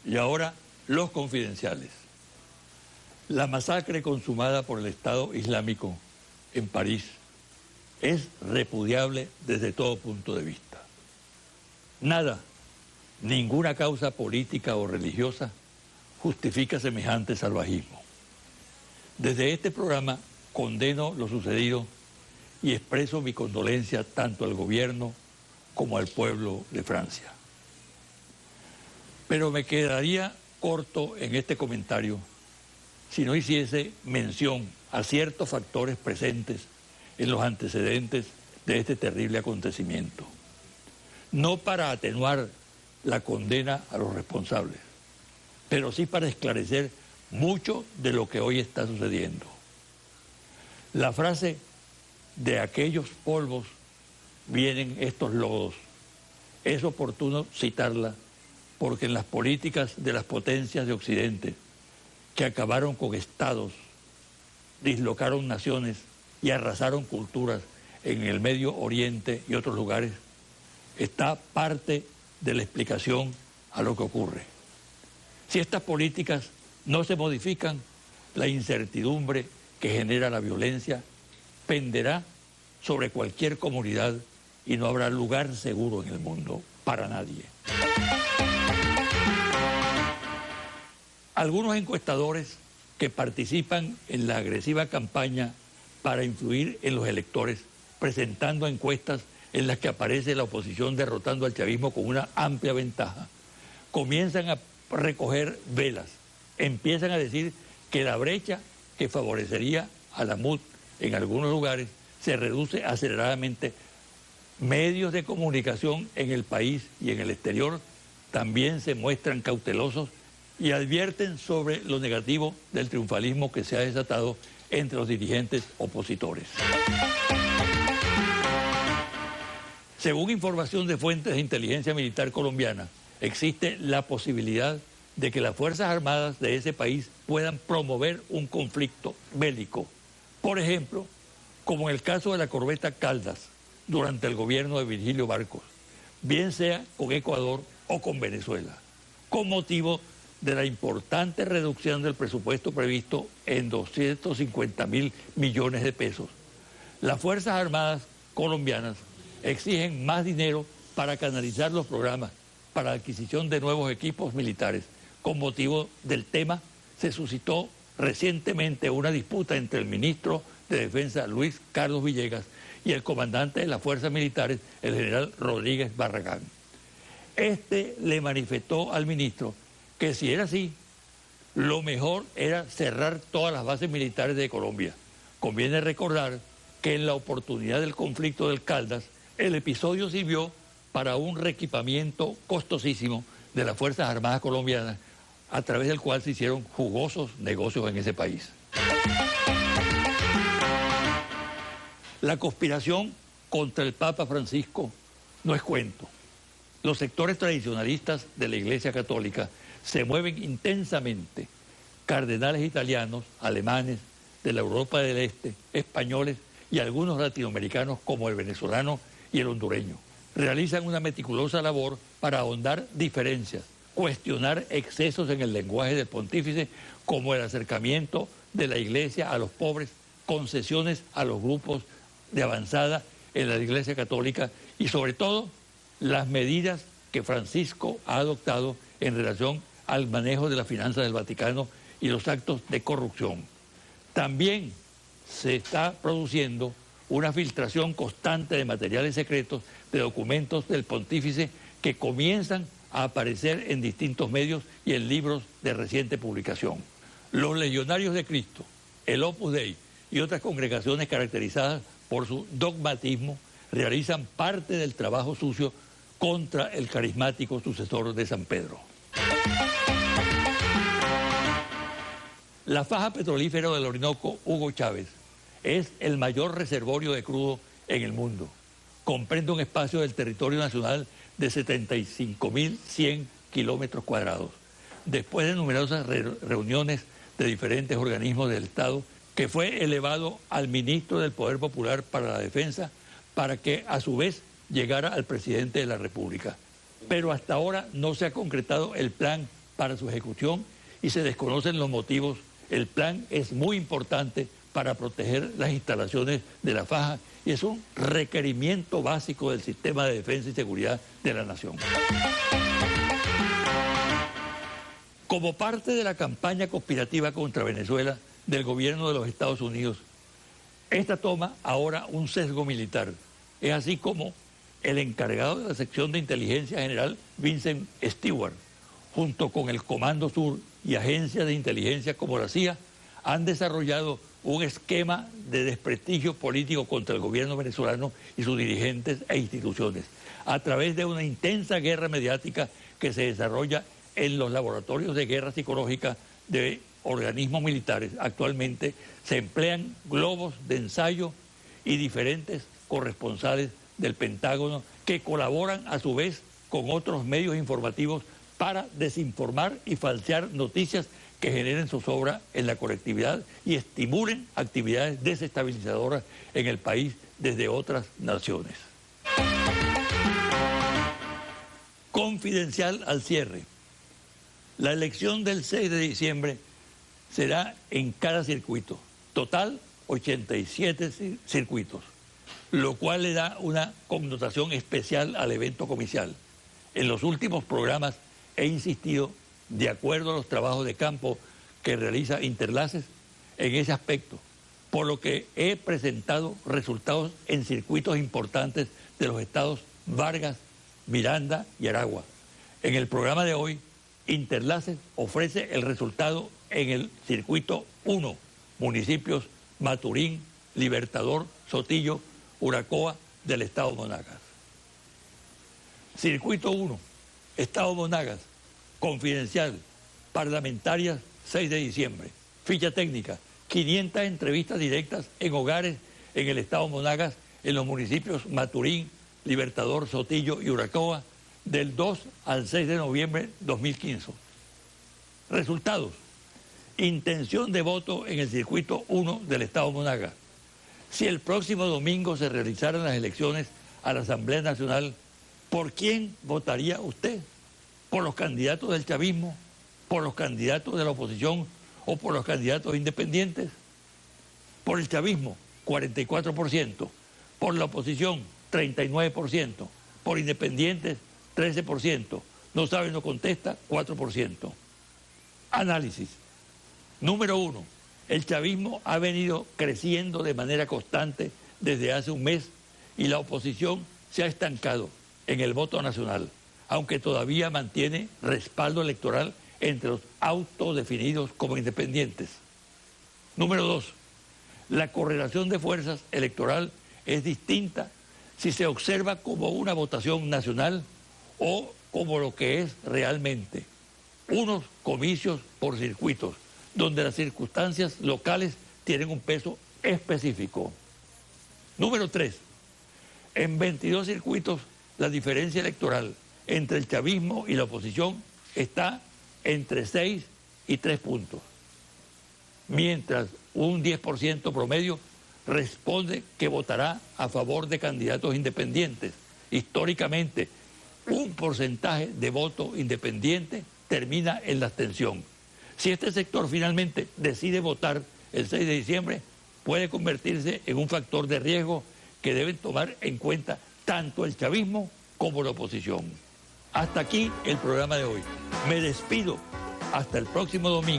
Y ahora, los confidenciales. La masacre consumada por el Estado Islámico en París es repudiable desde todo punto de vista. Nada, ninguna causa política o religiosa justifica semejante salvajismo. Desde este programa condeno lo sucedido y expreso mi condolencia tanto al gobierno como al pueblo de Francia. Pero me quedaría corto en este comentario si no hiciese mención a ciertos factores presentes en los antecedentes de este terrible acontecimiento. No para atenuar la condena a los responsables, pero sí para esclarecer mucho de lo que hoy está sucediendo. La frase "de aquellos polvos vienen estos lodos" es oportuno citarla porque en las políticas de las potencias de Occidente, que acabaron con estados, dislocaron naciones y arrasaron culturas en el Medio Oriente y otros lugares, está parte de la explicación a lo que ocurre. Si estas políticas no se modifican, la incertidumbre que genera la violencia penderá sobre cualquier comunidad y no habrá lugar seguro en el mundo para nadie. Algunos encuestadores que participan en la agresiva campaña para influir en los electores, presentando encuestas en las que aparece la oposición derrotando al chavismo con una amplia ventaja, comienzan a recoger velas, empiezan a decir que la brecha que favorecería a la MUD en algunos lugares se reduce aceleradamente. Medios de comunicación en el país y en el exterior también se muestran cautelosos y advierten sobre lo negativo del triunfalismo que se ha desatado entre los dirigentes opositores. Según información de fuentes de inteligencia militar colombiana, existe la posibilidad de que las Fuerzas Armadas de ese país puedan promover un conflicto bélico. Por ejemplo, como en el caso de la corbeta Caldas, durante el gobierno de Virgilio Barcos, bien sea con Ecuador o con Venezuela, con motivo de la importante reducción del presupuesto previsto en 250.000 millones de pesos. Las Fuerzas Armadas colombianas exigen más dinero para canalizar los programas para la adquisición de nuevos equipos militares. Con motivo del tema, se suscitó recientemente una disputa entre el ministro de Defensa, Luis Carlos Villegas, y el comandante de las fuerzas militares, el general Rodríguez Barragán. Este le manifestó al ministro que si era así, lo mejor era cerrar todas las bases militares de Colombia. Conviene recordar que en la oportunidad del conflicto del Caldas, el episodio sirvió para un reequipamiento costosísimo de las Fuerzas Armadas colombianas, a través del cual se hicieron jugosos negocios en ese país. La conspiración contra el Papa Francisco no es cuento. Los sectores tradicionalistas de la Iglesia Católica se mueven intensamente. Cardenales italianos, alemanes, de la Europa del Este, españoles y algunos latinoamericanos como el venezolano y el hondureño realizan una meticulosa labor para ahondar diferencias, cuestionar excesos en el lenguaje del pontífice, como el acercamiento de la Iglesia a los pobres, concesiones a los grupos de avanzada en la Iglesia Católica y sobre todo las medidas que Francisco ha adoptado en relación al manejo de las finanzas del Vaticano y los actos de corrupción. También se está produciendo una filtración constante de materiales secretos, de documentos del pontífice que comienzan a aparecer en distintos medios y en libros de reciente publicación. Los Legionarios de Cristo, el Opus Dei y otras congregaciones caracterizadas por su dogmatismo realizan parte del trabajo sucio contra el carismático sucesor de San Pedro. La faja petrolífera del Orinoco Hugo Chávez es el mayor reservorio de crudo en el mundo. Comprende un espacio del territorio nacional de 75.100 kilómetros cuadrados. Después de numerosas reuniones de diferentes organismos del Estado, que fue elevado al ministro del Poder Popular para la Defensa para que a su vez llegara al presidente de la República. Pero hasta ahora no se ha concretado el plan para su ejecución y se desconocen los motivos. El plan es muy importante para proteger las instalaciones de la faja y es un requerimiento básico del sistema de defensa y seguridad de la nación. Como parte de la campaña conspirativa contra Venezuela del gobierno de los Estados Unidos, esta toma ahora un sesgo militar. Es así como el encargado de la sección de inteligencia general, Vincent Stewart, junto con el Comando Sur y agencias de inteligencia como la CIA, han desarrollado un esquema de desprestigio político contra el gobierno venezolano y sus dirigentes e instituciones, a través de una intensa guerra mediática que se desarrolla en los laboratorios de guerra psicológica de organismos militares. Actualmente se emplean globos de ensayo y diferentes corresponsales del Pentágono que colaboran a su vez con otros medios informativos para desinformar y falsear noticias que generen zozobra en la colectividad y estimulen actividades desestabilizadoras en el país desde otras naciones. Confidencial al cierre. La elección del 6 de diciembre será en cada circuito. Total, 87 circuitos, lo cual le da una connotación especial al evento comercial. En los últimos programas he insistido, de acuerdo a los trabajos de campo que realiza Interlaces, en ese aspecto, por lo que he presentado resultados en circuitos importantes de los estados Vargas, Miranda y Aragua. En el programa de hoy, Interlaces ofrece el resultado en el circuito 1, municipios Maturín, Libertador, Sotillo, Uracoa del estado Monagas. Circuito 1, estado Monagas, confidencial, parlamentarias 6 de diciembre, ficha técnica, 500 entrevistas directas en hogares en el estado Monagas, en los municipios Maturín, Libertador, Sotillo y Uracoa, del 2 al 6 de noviembre 2015. Resultados. Intención de voto en el circuito 1 del estado Monagas. Si el próximo domingo se realizaran las elecciones a la Asamblea Nacional, ¿por quién votaría usted? ¿Por los candidatos del chavismo? ¿Por los candidatos de la oposición? ¿O por los candidatos independientes? Por el chavismo, 44%. Por la oposición, 39%. Por independientes, 13%. No sabe, no contesta, 4%. Análisis. Número 1. El chavismo ha venido creciendo de manera constante desde hace un mes y la oposición se ha estancado en el voto nacional, aunque todavía mantiene respaldo electoral entre los autodefinidos como independientes. Número 2. La correlación de fuerzas electoral es distinta si se observa como una votación nacional o como lo que es realmente, unos comicios por circuitos, donde las circunstancias locales tienen un peso específico. Número 3. En 22 circuitos la diferencia electoral entre el chavismo y la oposición está entre 6 y 3 puntos, mientras un 10% promedio responde que votará a favor de candidatos independientes. Históricamente, un porcentaje de voto independiente termina en la abstención. Si este sector finalmente decide votar el 6 de diciembre, puede convertirse en un factor de riesgo que deben tomar en cuenta tanto el chavismo como la oposición. Hasta aquí el programa de hoy. Me despido hasta el próximo domingo.